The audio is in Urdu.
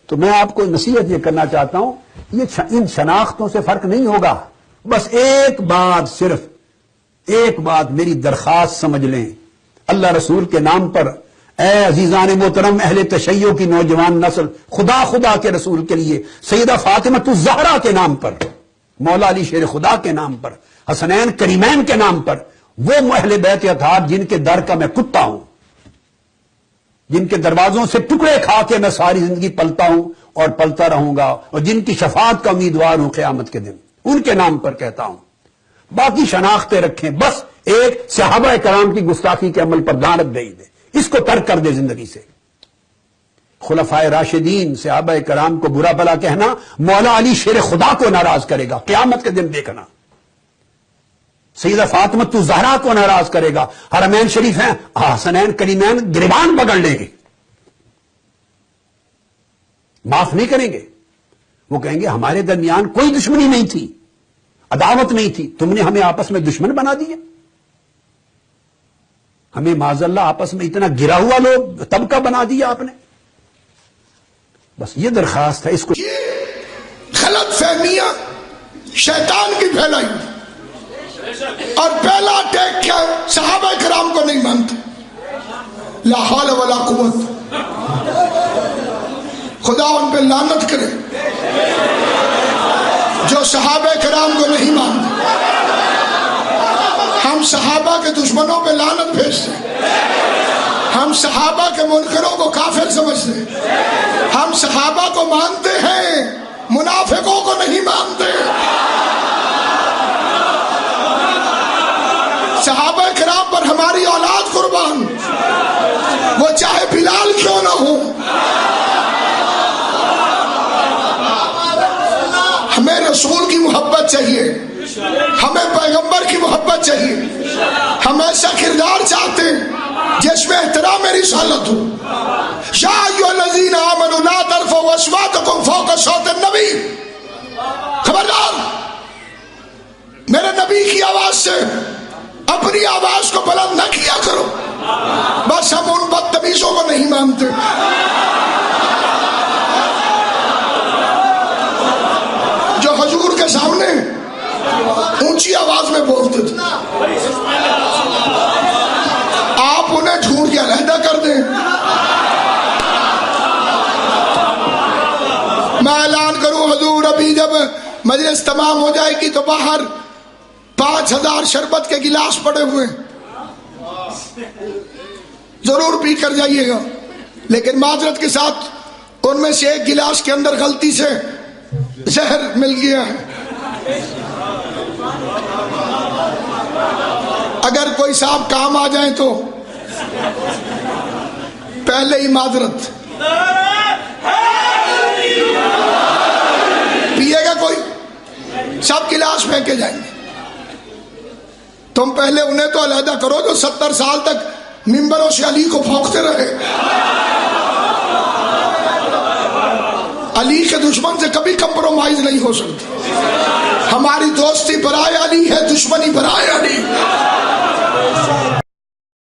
تو میں آپ کو نصیحت یہ کرنا چاہتا ہوں، یہ ان شناختوں سے فرق نہیں ہوگا، بس ایک بات، صرف ایک بات میری درخواست سمجھ لیں، اللہ رسول کے نام پر، اے عزیزان محترم اہل تشیع کی نوجوان نسل، خدا کے رسول کے لیے، سیدہ فاطمہ الزہرا کے نام پر، مولا علی شیر خدا کے نام پر، حسنین کریمین کے نام پر، وہ اہل بیت اطہار جن کے در کا میں کتا ہوں، جن کے دروازوں سے ٹکڑے کھا کے میں ساری زندگی پلتا ہوں اور پلتا رہوں گا، اور جن کی شفاعت کا امیدوار ہوں قیامت کے دن، ان کے نام پر کہتا ہوں۔ باقی شناختیں رکھیں، بس ایک صحابہ کرام کی گستاخی کے عمل پر لعنت بھیج دے، اس کو ترک کر دے زندگی سے۔ خلفائے راشدین صحابہ کرام کو برا بھلا کہنا مولا علی شیر خدا کو ناراض کرے گا، قیامت کے دن دیکھنا۔ سیدہ فاطمہ الزہرا کو ناراض کرے گا، حرمین شریف ہیں، حسنین کریمین گریبان پکڑ لیں گے، معاف نہیں کریں گے۔ وہ کہیں گے ہمارے درمیان کوئی دشمنی نہیں تھی، عداوت نہیں تھی، تم نے ہمیں آپس میں دشمن بنا دیا، ہمیں معاذ اللہ آپس میں اتنا گرا ہوا لوگ طبقہ بنا دیا آپ نے۔ بس یہ درخواست ہے، اس کو یہ غلط فہمیاں شیطان کی پھیلائی، اور پہلا ٹیک کیا، صحابہ کرام کو نہیں مانتے، لا حول ولا قوت، خدا ان پہ لعنت کرے جو صحابہ کرام کو نہیں مانتے۔ ہم صحابہ کے دشمنوں پہ لعنت بھیجتے ہیں، ہم صحابہ کے منکروں کو کافر سمجھتے ہیں، ہم صحابہ کو مانتے ہیں، منافقوں کو نہیں مانتے۔ صحابہ کرام پر ہماری اولاد قربان، وہ چاہے بلال کیوں نہ ہو۔ ہمیں رسول کی محبت چاہیے، ہمیں پیغمبر کی محبت چاہیے، ہم ایسا کردار چاہتے ہیں جس میں احترام رسالت ہو۔ یا ایھا الذین آمنوا لا ترفعوا اصواتکم فوق صوت النبی، خبردار میرے نبی کی آواز سے اپنی آواز کو بلند نہ کیا کرو۔ بس ہم ان بدتمیزوں کو نہیں مانتے۔ جو حضور کے سامنے اونچی آواز میں بولتے تھے، آپ انہیں ڈھونڈ کے علیحدہ کر دیں۔ میں اعلان کروں حضور ابھی جب مجلس تمام ہو جائے گی تو باہر 5000 شربت کے گلاس پڑے ہوئے، ضرور پی کر جائیے گا، لیکن معذرت کے ساتھ ان میں سے ایک گلاس کے اندر غلطی سے زہر مل گیا ہے۔ اگر کوئی صاحب کام آ جائیں تو پہلے ہی معذرت۔ پیے گا کوئی؟ سب گلاس پھینکے جائیں گے۔ تم پہلے انہیں تو علیحدہ کرو جو 70 سال تک ممبروں سے علی کو پھونکتے رہے۔ علی کے دشمن سے کبھی کمپرومائز نہیں ہو سکتی۔ ہماری دوستی برائے علی ہے، دشمنی برائے علی۔